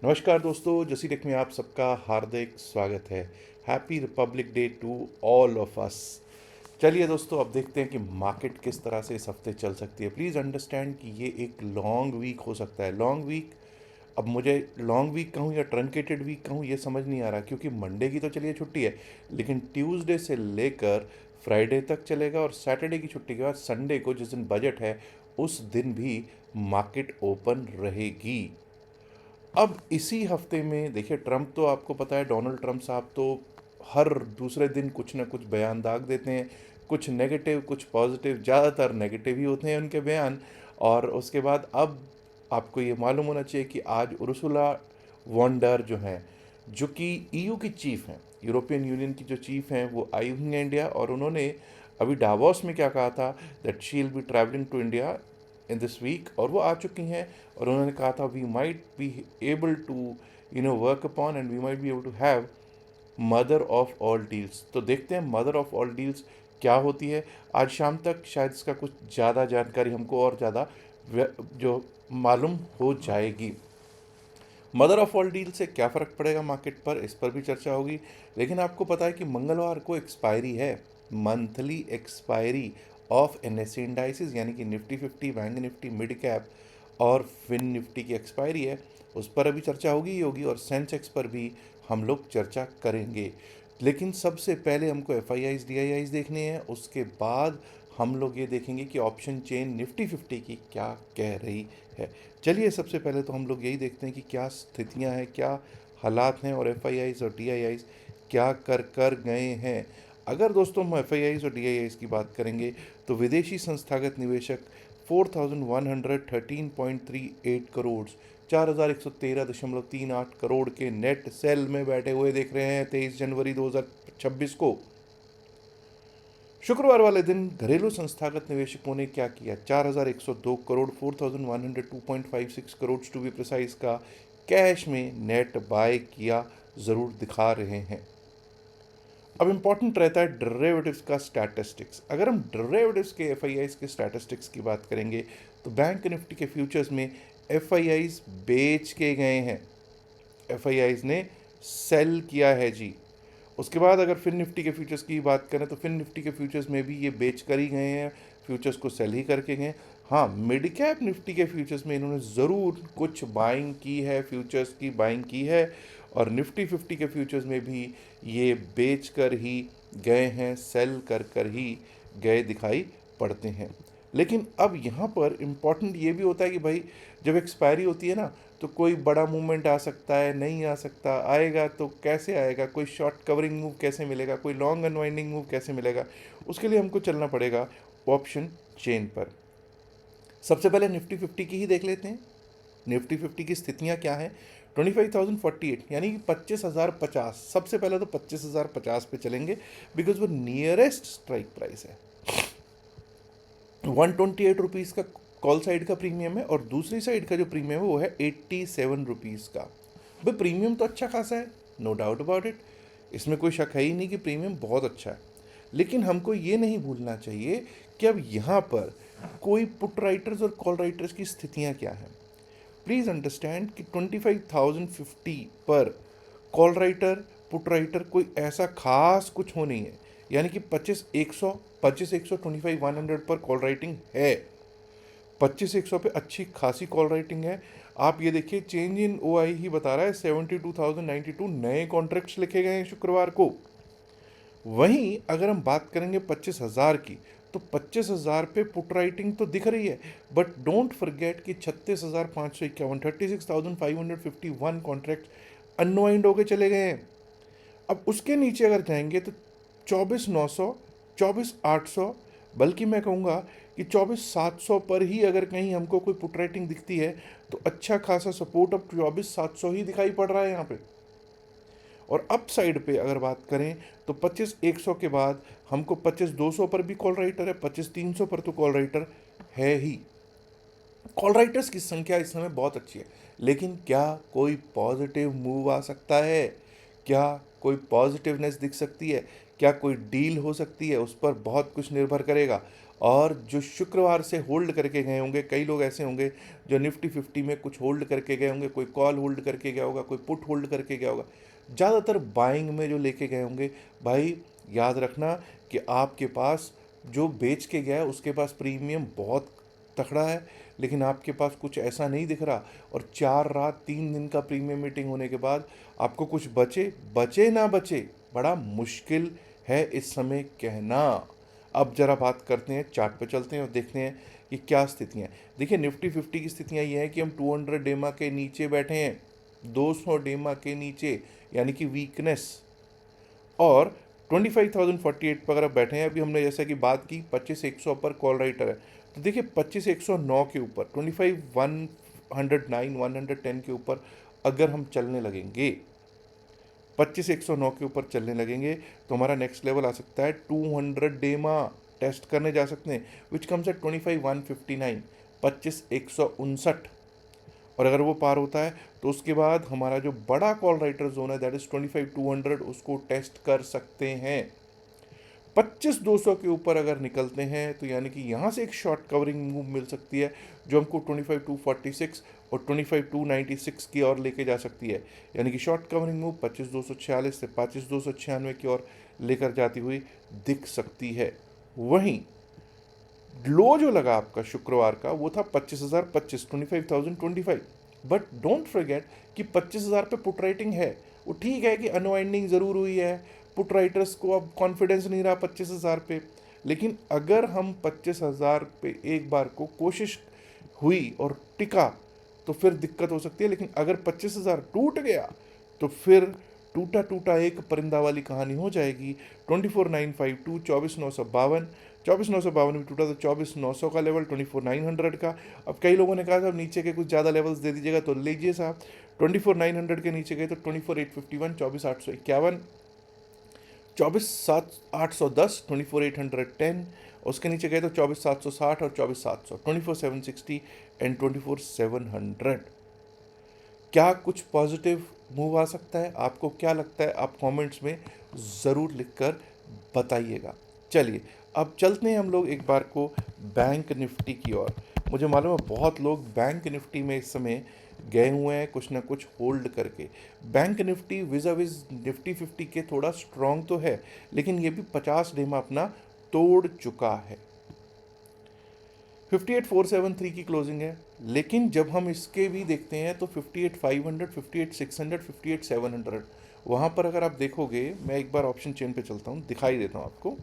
नमस्कार दोस्तों, जसी टेक में आप सबका हार्दिक स्वागत है। Happy Republic Day to all of us. चलिए दोस्तों, अब देखते हैं कि मार्केट किस तरह से इस हफ्ते चल सकती है। प्लीज़ अंडरस्टैंड कि ये एक लॉन्ग वीक हो सकता है। लॉन्ग वीक, अब मुझे लॉन्ग वीक कहूँ या ट्रंकेटेड वीक कहूँ ये समझ नहीं आ रहा, क्योंकि मंडे की तो चलिए छुट्टी है, लेकिन ट्यूसडे से लेकर फ्राइडे तक चलेगा और सैटरडे की छुट्टी के बाद संडे को जिस दिन बजट है उस दिन भी मार्केट ओपन रहेगी। अब इसी हफ्ते में देखिए, ट्रम्प तो आपको पता है, डोनाल्ड ट्रम्प साहब तो हर दूसरे दिन कुछ ना कुछ बयान दाग देते हैं, कुछ नेगेटिव कुछ पॉजिटिव, ज़्यादातर नेगेटिव ही होते हैं उनके बयान। और उसके बाद अब आपको ये मालूम होना चाहिए कि आज उर्सुला वॉन्डर जो हैं, जो कि ईयू की चीफ़ हैं, यूरोपियन यूनियन की जो चीफ़ हैं, वो आई हुई हैं इंडिया। और उन्होंने अभी डावोस में क्या कहा था, that she will be travelling to India in this week, और वो आ चुकी हैं। और उन्होंने कहा था we might be able to work upon and we might be able to have mother of all deals. तो देखते हैं मदर ऑफ ऑल डील्स क्या होती है। आज शाम तक शायद इसका कुछ ज़्यादा जानकारी हमको और ज़्यादा जो मालूम हो जाएगी। मदर ऑफ ऑल डील से क्या फ़र्क पड़ेगा मार्केट पर, इस पर भी चर्चा होगी। लेकिन आपको पता है कि मंगलवार को एक्सपायरी है, monthly expiry of NSC indices, यानी कि Nifty 50, bank Nifty, mid cap और फिन निफ्टी की एक्सपायरी है। उस पर अभी चर्चा होगी ही होगी, और सेंसेक्स पर भी हम लोग चर्चा करेंगे। लेकिन सबसे पहले हमको F I eyes D I eyes देखने हैं, उसके बाद हम लोग ये देखेंगे कि ऑप्शन चेन निफ्टी 50 की क्या कह रही है। चलिए, सबसे पहले तो हम लोग यही देखते हैं कि क्या स्थितियां हैं, क्या हालात हैं, और एफ आई आईज और डी आई आईज क्या कर कर गए हैं। अगर दोस्तों हम एफ आई आईज और डी आई आईज की बात करेंगे, तो विदेशी संस्थागत निवेशक 4113.38 करोड़, 4113.38 करोड़ के नेट सेल में बैठे हुए दिख रहे हैं 23 जनवरी 2026 को। शुक्रवार वाले दिन घरेलू संस्थागत निवेशकों ने क्या किया, 4102 crore, 4102.56 crore to be precise का कैश में नेट बाय किया जरूर दिखा रहे हैं। अब इंपॉर्टेंट रहता है डेरिवेटिव्स का स्टैटिस्टिक्स। अगर हम डेरिवेटिव्स के एफ आई आईज के स्टैटिस्टिक्स की बात करेंगे, तो बैंक निफ्टी के फ्यूचर्स में एफ आई आईज बेच के गए हैं, एफ आई आईज ने सेल किया है जी। उसके बाद अगर फिन निफ्टी के फ्यूचर्स की बात करें, तो फिन निफ्टी के फ्यूचर्स में भी ये बेच कर ही गए हैं, फ्यूचर्स को सेल ही करके गए। हाँ, मिड कैप निफ्टी के फ्यूचर्स में इन्होंने ज़रूर कुछ बाइंग की है, फ्यूचर्स की बाइंग की है, और निफ्टी 50 के फ्यूचर्स में भी ये बेच कर ही गए हैं, सेल कर कर ही गए दिखाई पड़ते हैं। लेकिन अब यहाँ पर इम्पॉर्टेंट ये भी होता है कि भाई, जब एक्सपायरी होती है ना, तो कोई बड़ा मूवमेंट आ सकता है, नहीं आ सकता, आएगा तो कैसे आएगा, कोई शॉर्ट कवरिंग मूव कैसे मिलेगा, कोई लॉन्ग अनवाइंडिंग मूव कैसे मिलेगा। उसके लिए हमको चलना पड़ेगा ऑप्शन चेन पर। सबसे पहले निफ्टी 50 की ही देख लेते हैं। निफ्टी 50 की स्थितियाँ क्या हैं। 25,048 यानी कि 25,050, सबसे पहले तो 25,050 पे चलेंगे, बिकॉज वो नियरेस्ट स्ट्राइक प्राइस है। 128 रुपीज़ का कॉल साइड का प्रीमियम है, और दूसरी साइड का जो प्रीमियम है वो है 87 रुपीज़ का। भाई, प्रीमियम तो अच्छा खासा है, नो डाउट अबाउट इट, इसमें कोई शक है ही नहीं कि प्रीमियम बहुत अच्छा है। लेकिन हमको ये नहीं भूलना चाहिए कि अब यहाँ पर कोई पुट राइटर्स और कॉल राइटर्स की स्थितियाँ क्या हैं। प्लीज़ अंडरस्टैंड कि 25,050 पर कॉल राइटर पुट राइटर कोई ऐसा खास कुछ हो नहीं है, यानी कि 25,100 25,100 पर कॉल राइटिंग है, 25,100 पे अच्छी खासी कॉल राइटिंग है। आप ये देखिए, चेंज इन ओ आई ही बता रहा है 72,092 नए कॉन्ट्रैक्ट्स लिखे गए हैं शुक्रवार को। वहीं अगर हम बात करेंगे 25,000 की, तो 25,000 पे पुट राइटिंग तो दिख रही है, बट डोंट फॉरगेट कि 36,551 36,551 कॉन्ट्रैक्ट अनवाइंड होके चले गए हैं। अब उसके नीचे अगर जाएंगे तो 24,900, 24,800, बल्कि मैं कहूँगा कि 24,700 पर ही अगर कहीं हमको कोई पुट राइटिंग दिखती है, तो अच्छा खासा सपोर्ट अब 24,700 ही दिखाई पड़ रहा है यहाँ पे। और अप साइड पे अगर बात करें, तो 25,100 के बाद हमको 25,200 पर भी कॉल राइटर है, 25,300 पर तो कॉल राइटर है ही। कॉल राइटर्स की संख्या इस समय बहुत अच्छी है, लेकिन क्या कोई पॉजिटिव मूव आ सकता है, क्या कोई पॉजिटिवनेस दिख सकती है, क्या कोई डील हो सकती है, उस पर बहुत कुछ निर्भर करेगा। और जो शुक्रवार से होल्ड करके गए होंगे, कई लोग ऐसे होंगे जो निफ्टी 50 में कुछ होल्ड करके गए होंगे, कोई कॉल होल्ड करके गया होगा, कोई पुट होल्ड करके गया होगा, ज़्यादातर बाइंग में जो लेके गए होंगे। भाई याद रखना कि आपके पास जो बेच के गया है उसके पास प्रीमियम बहुत तगड़ा है, लेकिन आपके पास कुछ ऐसा नहीं दिख रहा। और 4 रात 3 दिन का प्रीमियम मीटिंग होने के बाद आपको कुछ बचे बचे ना बचे, बड़ा मुश्किल है इस समय कहना। अब जरा बात करते हैं, चार्ट पे चलते हैं और देखते हैं कि क्या स्थितियाँ हैं। देखिए निफ्टी 50 की स्थितियाँ ये हैं कि हम 200 डेमा के नीचे बैठे हैं, 200 डेमा के नीचे, यानी कि वीकनेस। और 25,048 पर अगर आप बैठे हैं, अभी हमने जैसा कि बात की 25,100 पर कॉल राइटर है, तो देखिए 25,109 के ऊपर 25,109 110 के ऊपर अगर हम चलने लगेंगे, 25,109 के ऊपर चलने लगेंगे, तो हमारा नेक्स्ट लेवल आ सकता है 200 डेमा टेस्ट करने जा सकते हैं, विच कम्स एट 25,159, 25,159। और अगर वो पार होता है तो उसके बाद हमारा जो बड़ा कॉल राइटर जोन है दैट इज 25,200, उसको टेस्ट कर सकते हैं। 25,200 के ऊपर अगर निकलते हैं तो यानी कि यहाँ से एक शॉर्ट कवरिंग मूव मिल सकती है जो हमको 25,246 और 25,296 की ओर लेके जा सकती है। यानी कि शॉर्ट कवरिंग मूव 25,246 से 25,296 की ओर लेकर जाती हुई दिख सकती है। वहीं लो जो लगा आपका शुक्रवार का वो था 25,025, 25,025। बट डोंट फॉरगेट कि 25,000 पे पुट राइटिंग है। वो ठीक है कि अनवाइंडिंग ज़रूर हुई है, पुट राइटर्स को अब कॉन्फिडेंस नहीं रहा 25,000 पे, लेकिन अगर हम 25,000 पे एक बार को कोशिश हुई और टिका तो फिर दिक्कत हो सकती है। लेकिन अगर 25,000 टूट गया तो फिर टूटा टूटा एक परिंदा वाली कहानी हो जाएगी। 24,952, 24,952, 24,952 भी टूटा तो 24,900 का लेवल, 24,900 का। अब कई लोगों ने कहा साहब नीचे के कुछ ज़्यादा लेवल्स दे दीजिएगा, तो लीजिए साहब। 24,900 के नीचे गए तो 24,851, 24,851, 24,810, 24,810। उसके नीचे गए तो 24,760 और 24,700, 24,760 एंड 24,700। क्या कुछ पॉजिटिव मूव आ सकता है? आपको क्या लगता है? आप कमेंट्स में ज़रूर लिखकर बताइएगा। चलिए अब चलते हैं हम लोग एक बार को बैंक निफ्टी की ओर। मुझे मालूम है बहुत लोग बैंक निफ्टी में इस समय गए हुए हैं कुछ ना कुछ होल्ड करके। बैंक निफ्टी विज़ा विज़ निफ्टी 50 के थोड़ा स्ट्रॉन्ग तो है, लेकिन ये भी 50 डेमा अपना तोड़ चुका है। 58,473 की क्लोजिंग है, लेकिन जब हम इसके भी देखते हैं तो 58,500, 58,600, 58,700 वहाँ पर अगर आप देखोगे, मैं एक बार ऑप्शन चेन पे चलता हूँ, दिखाई देता हूँ आपको।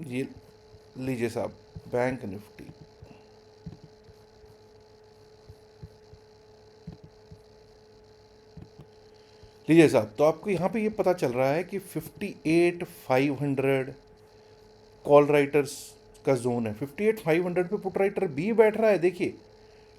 ये लीजिए साहब बैंक निफ्टी, लीजिए साहब, तो आपको यहाँ पे ये पता चल रहा है कि 58,500 कॉल राइटर्स का जोन है। 58,500 पे पुट राइटर भी बैठ रहा है देखिए,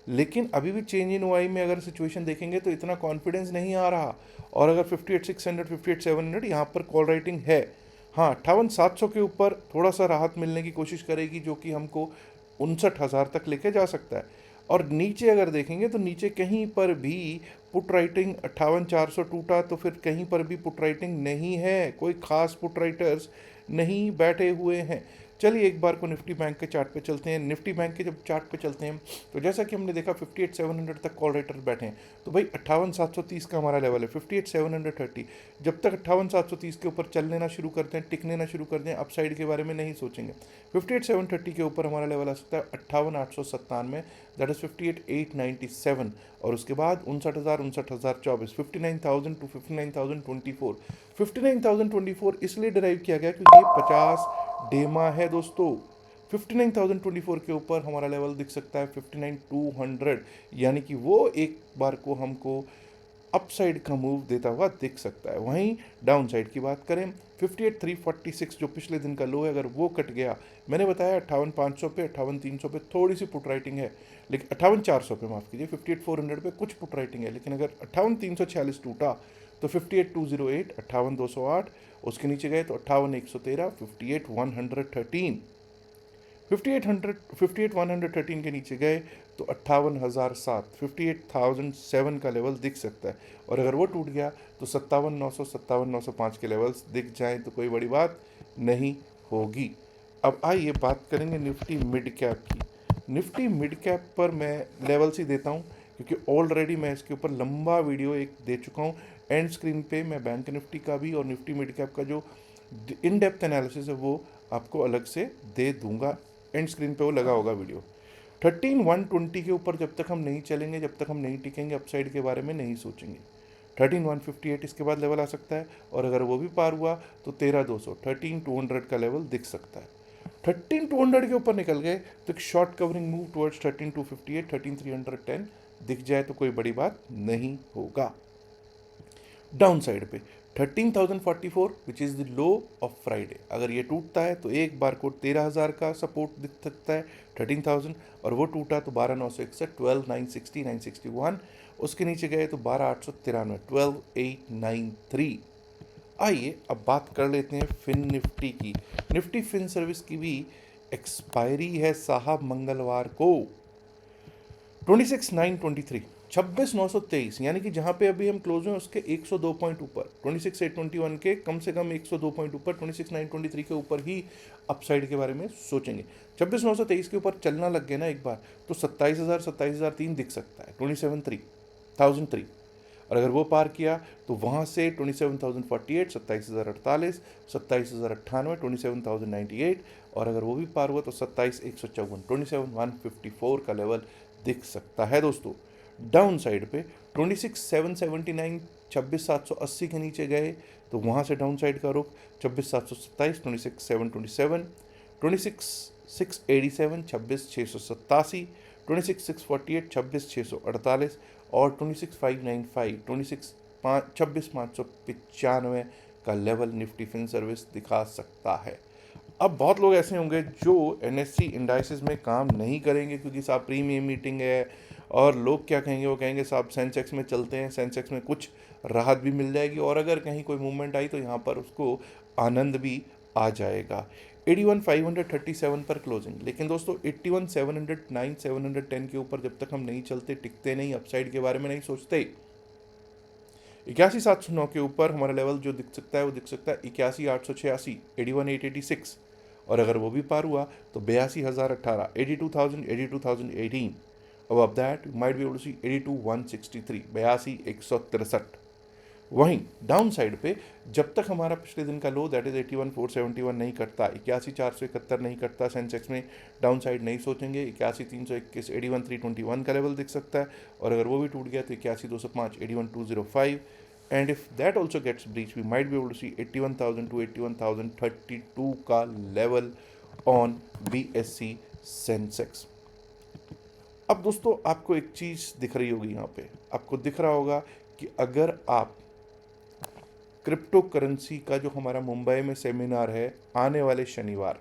लेकिन अभी भी चेंज इन वाई में अगर सिचुएशन देखेंगे तो इतना कॉन्फिडेंस नहीं आ रहा। और अगर 58,600, 58,700 यहाँ पर कॉल राइटिंग है। हाँ 58,700 के ऊपर थोड़ा सा राहत मिलने की कोशिश करेगी, जो कि हमको 59,000 तक लेके जा सकता है। और नीचे अगर देखेंगे तो नीचे कहीं पर भी पुट राइटिंग 58,400 टूटा तो फिर कहीं पर भी पुट राइटिंग नहीं है, कोई खास पुट राइटर्स नहीं बैठे हुए हैं। चलिए एक बार को निफ्टी बैंक के चार्ट पे चलते हैं। निफ्टी बैंक के जब चार्ट पे चलते हैं तो जैसा कि हमने देखा 58,700 तक कॉल राइटर बैठे हैं, तो भाई 58,730 का हमारा लेवल है, 58,730। जब तक 58,730 के ऊपर चल लेना शुरू करते हैं, टिकने ना शुरू करते हैं, अपसाइड के बारे में नहीं सोचेंगे। 58,730 के ऊपर हमारा लेवल आ सकता है 58,897, दैट इज 58,897। और उसके बाद 59,000, 59,024, 59,000 टू 59,024। 59,024 इसलिए डिराइव किया गया क्योंकि ये 50 डेमा है दोस्तों। 59,024 के ऊपर हमारा लेवल दिख सकता है 59,200, यानी कि वो एक बार को हमको अपसाइड का मूव देता हुआ दिख सकता है। वहीं डाउन साइड की बात करें, 58,346 जो पिछले दिन का लो है, अगर वो कट गया, मैंने बताया 58,500 पे, 58,300 पे थोड़ी सी पुट राइटिंग है, लेकिन 58,400 पे माफ़ कीजिए, 58,400 पे कुछ पुट राइटिंग है, लेकिन अगर 58,346 टूटा तो 58,208, 58,208, उसके नीचे गए तो 58,113, 58,113, 58,113 के नीचे गए तो 58,007, 58,007 का लेवल दिख सकता है। और अगर वो टूट गया तो 57,900, 57,905 के लेवल्स दिख जाएं तो कोई बड़ी बात नहीं होगी। अब आइए बात करेंगे निफ्टी मिड कैप की। निफ्टी मिड कैप पर मैं लेवल्स ही देता हूँ, क्योंकि ऑलरेडी मैं इसके ऊपर लंबा वीडियो एक दे चुका हूँ। एंड स्क्रीन पे मैं बैंक निफ्टी का भी और निफ्टी मिड कैप का जो इन डेप्थ एनालिसिस है वो आपको अलग से दे दूंगा। एंड स्क्रीन पे वो लगा होगा वीडियो। 13,120 के ऊपर जब तक हम नहीं चलेंगे, जब तक हम नहीं टिकेंगे, अपसाइड के बारे में नहीं सोचेंगे। 13,158 इसके बाद लेवल आ सकता है, और अगर वो भी पार हुआ तो 13,200, 13,200 का लेवल दिख सकता है। 13,200 के ऊपर निकल गए तो एक शॉर्ट कवरिंग मूव टुवर्ड्स 13,258, 13,310 दिख जाए तो कोई बड़ी बात नहीं होगा। डाउन साइड पे 13,044 which is the low of Friday, अगर ये टूटता है तो एक बार को 13,000 का सपोर्ट दिख सकता है 13,000, और वो टूटा तो 12,961, 12,960, 961, उसके नीचे गए तो 12,893, 12,893। आइए अब बात कर लेते हैं फिन निफ्टी की। निफ्टी फिन सर्विस की भी एक्सपायरी है साहब मंगलवार को, 26,923, 26,923, यानी कि जहां पे अभी हम क्लोज हैं उसके 102 पॉइंट ऊपर, 26,821 के कम से कम 102 पॉइंट ऊपर, 26,923 के ऊपर ही अपसाइड के बारे में सोचेंगे। 26,923 के ऊपर चलना लग गया ना एक बार तो 27,003 दिख सकता है, 27,300, और अगर वो पार किया तो वहाँ से 27,048, 27,048, 27,098, 27,098, और अगर वो भी पार हुआ तो 27,154, 27,154 का लेवल दिख सकता है दोस्तों। डाउन साइड पे 26,779, 26,780 के नीचे गए तो वहाँ से डाउन साइड का रुख 26,727, 26,727, 26,687, 26,687, 26,648, 26,648 और 26,595, 26,595 का लेवल निफ्टी फिन सर्विस दिखा सकता है। अब बहुत लोग ऐसे होंगे जो एनएससी इंडाइसिस में काम नहीं करेंगे, क्योंकि साहब प्रीमियम मीटिंग है, और लोग क्या कहेंगे, वो कहेंगे साहब सेंसेक्स में चलते हैं, सेंसेक्स में कुछ राहत भी मिल जाएगी, और अगर कहीं कोई मूवमेंट आई तो यहाँ पर उसको आनंद भी आ जाएगा। 81,537 पर क्लोजिंग, लेकिन दोस्तों 81,709, 710 के ऊपर जब तक हम नहीं चलते, टिकते नहीं, अपसाइड के बारे में नहीं सोचते, 81,709 के ऊपर हमारा लेवल जो दिख सकता है वो दिख सकता है 81,886, 81,886, और अगर वो भी पार हुआ तो 82,018, 82,000, 82,018। अब that you might be able to see 82,163, 82,163। वहीं डाउन साइड पे जब तक हमारा पिछले दिन का लो दैट इज 81,471 नहीं कटता, 81,471 नहीं कटता, सेंसेक्स में डाउन साइड नहीं सोचेंगे। 81,321, 81,321 का लेवल दिख सकता है, और अगर वो भी टूट गया तो 81,205, 81,205, and if that also gets breach we might be able to see 81,000 to 81,032 का लेवल ऑन BSE सेंसेक्स। अब दोस्तों आपको एक चीज़ दिख रही होगी, यहाँ पे आपको दिख रहा होगा कि अगर आप क्रिप्टो करेंसी का जो हमारा मुंबई में सेमिनार है आने वाले शनिवार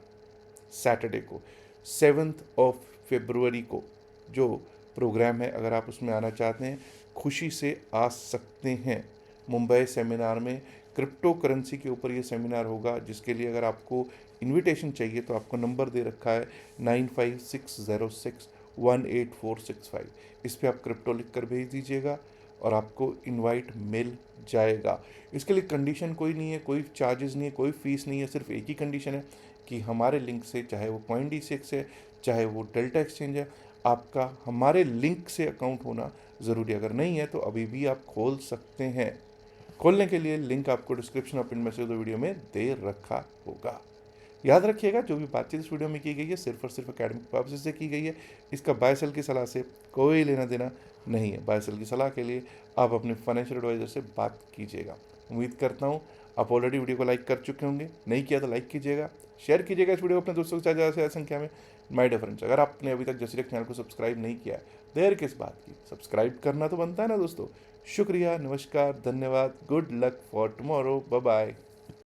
सैटरडे को 7th of February को जो प्रोग्राम है, अगर आप उसमें आना चाहते हैं खुशी से आ सकते हैं। मुंबई सेमिनार में क्रिप्टो करेंसी के ऊपर ये सेमिनार होगा, जिसके लिए अगर आपको इनविटेशन चाहिए तो आपको नंबर दे रखा है 95,606,18465। इस पर आप क्रिप्टो लिख कर भेज दीजिएगा और आपको इनवाइट मिल जाएगा। इसके लिए कंडीशन कोई नहीं है, कोई चार्जेस नहीं है, कोई फीस नहीं है, सिर्फ एक ही कंडीशन है कि हमारे लिंक से, चाहे वो CoinDCX है, चाहे वो डेल्टा एक्सचेंज है, आपका हमारे लिंक से अकाउंट होना ज़रूरी है। अगर नहीं है तो अभी भी आप खोल सकते हैं। खोलने के लिए लिंक आपको डिस्क्रिप्शन और पिन मैसेज वीडियो में दे रखा होगा। याद रखिएगा, जो भी बातचीत इस वीडियो में की गई है सिर्फ और सिर्फ एकेडमिक पर्पस से की गई है। इसका बाय सेल की सलाह से कोई लेना देना नहीं है। बाय सेल की सलाह के लिए आप अपने फाइनेंशियल एडवाइजर से बात कीजिएगा। उम्मीद करता हूँ आप ऑलरेडी वीडियो को लाइक कर चुके होंगे, नहीं किया तो लाइक कीजिएगा, शेयर कीजिएगा इस वीडियो को अपने दोस्तों के साथ ज़्यादा से ज़्यादा संख्या में। माय डियर फ्रेंड्स, अगर आपने अभी तक जसीरेक चैनल को सब्सक्राइब नहीं किया है, देर किस बात की, सब्सक्राइब करना तो बनता है ना दोस्तों। शुक्रिया, नमस्कार, धन्यवाद, good luck for tomorrow, bye bye.